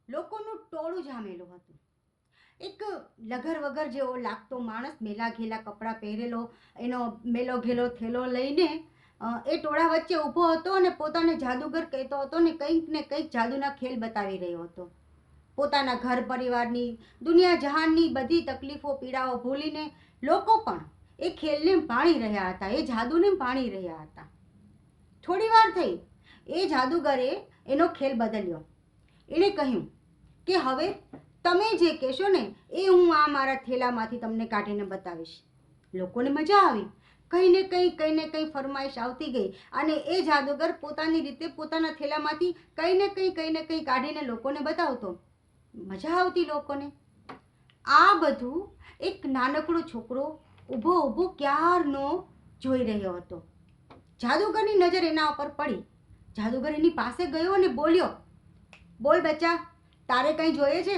લોકોનું ટોળું જામેલું હતું. એક લગર વગર જેવો લાગતો માણસ, મેલા ઘેલા કપડાં પહેરેલો, એનો મેલો ઘેલો થેલો લઈને એ ટોળા વચ્ચે ઊભો હતો અને પોતાને જાદુગર કહેતો હતો ને કંઈક જાદુના ખેલ બતાવી રહ્યો હતો. પોતાના ઘર પરિવારની, દુનિયા જહાનની બધી તકલીફો પીડાઓ ભૂલીને લોકો પણ એ ખેલને પાણી રહ્યા હતા, એ જાદુને પાણી રહ્યા હતા. થોડી વાર થઈ એ જાદુગરે એનો ખેલ બદલ્યો. એણે કહ્યું કે હવે તમે જે કહેશો ને એ હું આ મારા થેલામાંથી તમને કાઢીને બતાવીશ. લોકોને મજા આવી. કંઈ ને કંઈ ફરમાઈશ આવતી ગઈ અને એ જાદુગર પોતાની રીતે પોતાના થેલામાંથી કંઈ ને કંઈ કાઢીને લોકોને બતાવતો. મજા આવતી લોકોને. આ બધું એક નાનકડો છોકરો ઊભો ક્યારનો જોઈ રહ્યો હતો. જાદુગરની નજર એના ઉપર પડી. જાદુગર એની પાસે ગયો અને બોલ્યો, બોલ બચ્ચા, તારે કંઈ જોઈએ છે?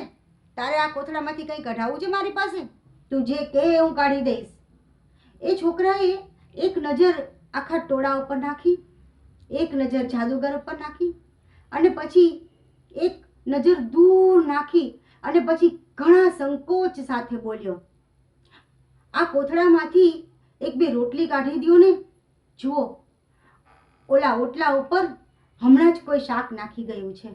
તારે આ કોથળામાંથી કંઈ કઢાવવું છે મારી પાસે? તું જે કહે હું કાઢી દઈશ. એ છોકરાએ એક નજર આખા ટોળા ઉપર નાખી, એક નજર જાદુગર ઉપર નાખી અને પછી એક નજર દૂર નાખી અને પછી ઘણા સંકોચ સાથે બોલ્યો, આ કોથળામાંથી એક બે રોટલી કાઢી દ્યો ને. જુઓ, ઓલા ઓટલા ઉપર હમણાં જ કોઈ શાક નાખી ગયું છે.